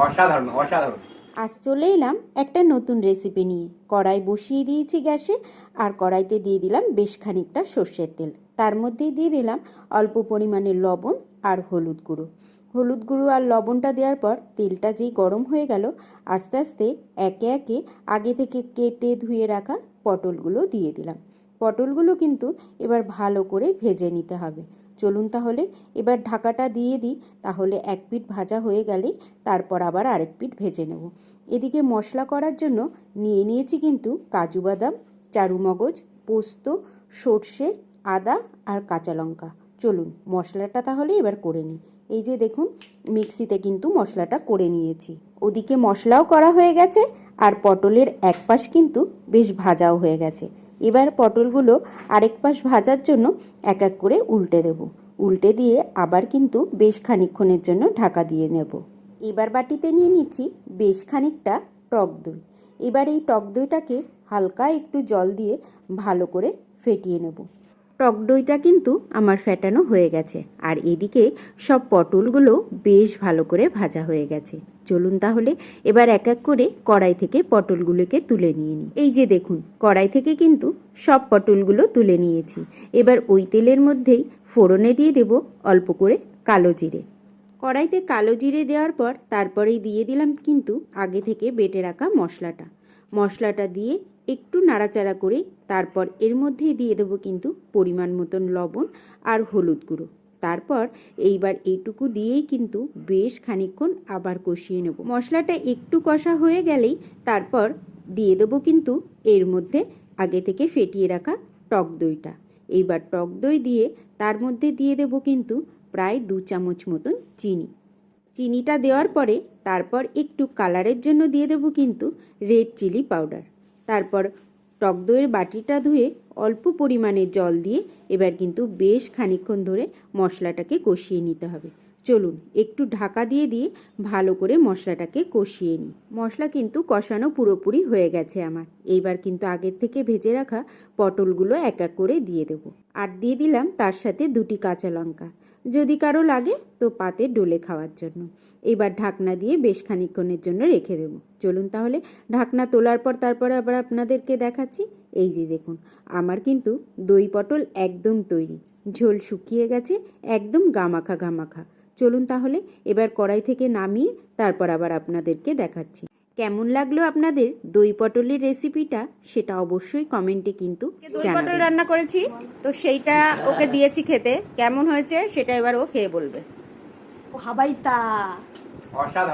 অসাধারণ অসাধারণ। আজ চলে এলাম একটা নতুন রেসিপি নিয়ে। কড়াই বসিয়ে দিয়েছি গ্যাসে, আর কড়াইতে দিয়ে দিলাম বেশ খানিকটা সর্ষের তেল। তার মধ্যেই দিয়ে দিলাম অল্প পরিমাণে লবণ আর হলুদ গুঁড়ো। হলুদ গুঁড়ো আর লবণটা দেওয়ার পর তেলটা যেই গরম হয়ে গেল, আস্তে আস্তে একে একে আগে থেকে কেটে ধুয়ে রাখা পটলগুলো দিয়ে দিলাম। পটলগুলো কিন্তু এবার ভালো করে ভেজে নিতে হবে। চলুন তাহলে এবার ঢাকাটা দিয়ে দিই, তাহলে এক পিঠ ভাজা হয়ে গেলেই তারপর আবার আরেক পিঠ ভেজে নেব। এদিকে মশলা করার জন্য নিয়ে নিয়েছি কিন্তু কাজু বাদাম, চারুমগজ, পোস্ত, সর্ষে, আদা আর কাঁচা লঙ্কা। চলুন মশলাটা তাহলে এবার করে নিই। এই যে দেখুন, মিক্সিতে কিন্তু মশলাটা করে নিয়েছি। ওদিকে মশলাও করা হয়ে গেছে, আর পটলের এক পাশ কিন্তু বেশ ভাজাও হয়ে গেছে। এবার পটলগুলো আরেক পাশ ভাজার জন্য এক এক করে উল্টে দেব। উল্টে দিয়ে আবার কিন্তু বেশ খানিকক্ষণের জন্য ঢাকা দিয়ে নেব। এবার বাটিতে নিয়ে নিচ্ছি বেশ খানিকটা টক দই। এবার এই টক দইটাকে হালকা একটু জল দিয়ে ভালো করে ফেটিয়ে নেব। টক দইটা কিন্তু আমার ফেটানো হয়ে গেছে, আর এদিকে সব পটলগুলো বেশ ভালো করে ভাজা হয়ে গেছে। চলুন তাহলে এবার এক এক করে কড়াই থেকে পটলগুলোকে তুলে নিয়ে নিই। এই যে দেখুন, কড়াই থেকে কিন্তু সব পটলগুলো তুলে নিয়েছি। এবার ওই তেলের মধ্যেই ফোড়নে দিয়ে দেব অল্প করে কালো জিরে। কড়াইতে কালো জিরে দেওয়ার পর তারপরেই দিয়ে দিলাম কিন্তু আগে থেকে বেটে রাখা মশলাটা দিয়ে একটু নাড়াচাড়া করে তারপর এর মধ্যেই দিয়ে দেবো কিন্তু পরিমাণ মতন লবণ আর হলুদ গুঁড়ো। তারপর এইবার এইটুকু দিয়েই কিন্তু বেশ খানিকক্ষণ আবার কষিয়ে নেব। মশলাটা একটু কষা হয়ে গেলেই তারপর দিয়ে দেবো কিন্তু এর মধ্যে আগে থেকে ফেটিয়ে রাখা টক দইটা। এইবার টক দই দিয়ে তার মধ্যে দিয়ে দেবো কিন্তু প্রায় 2 চামচ মতন চিনিটা দেওয়ার পরে তারপর একটু কালারের জন্য দিয়ে দেবো কিন্তু রেড চিলি পাউডার। তারপর টক দইয়ের বাটিটা ধুয়ে অল্প পরিমাণে জল দিয়ে এবার কিন্তু বেশ খানিকক্ষণ ধরে মশলাটাকে কষিয়ে নিতে হবে। চলুন একটু ঢাকা দিয়ে ভালো করে মশলাটাকে কষিয়ে নিই। মশলা কিন্তু কষানো পুরোপুরি হয়ে গেছে আমার। এইবার কিন্তু আগের থেকে ভেজে রাখা পটলগুলো এক এক করে দিয়ে দেবো, আর দিয়ে দিলাম তার সাথে 2টি কাঁচা লঙ্কা, যদি কারো লাগে তো পাতে ডলে খাওয়ার জন্য। এবার ঢাকনা দিয়ে বেশ খানিকক্ষণের জন্য রেখে দেবো। চলুন তাহলে ঢাকনা তোলার পর তারপরে আবার আপনাদেরকে দেখাচ্ছি। এই যে দেখুন, আমার কিন্তু দই পটল একদম তৈরি। ঝোল শুকিয়ে গেছে, একদম গামাখা। চলুন তাহলে এবার কড়াই থেকে নামিয়ে তারপর আবার আপনাদেরকে দেখাচ্ছি। কেমন লাগলো আপনাদের দই পটলের রেসিপিটা সেটা অবশ্যই কমেন্টে কিন্তু দই পটল রান্না করেছি, তো সেইটা ওকে দিয়েছি খেতে। কেমন হয়েছে সেটা এবার ও খেয়ে বলবে। ও হাবাইতা অসাধারণ।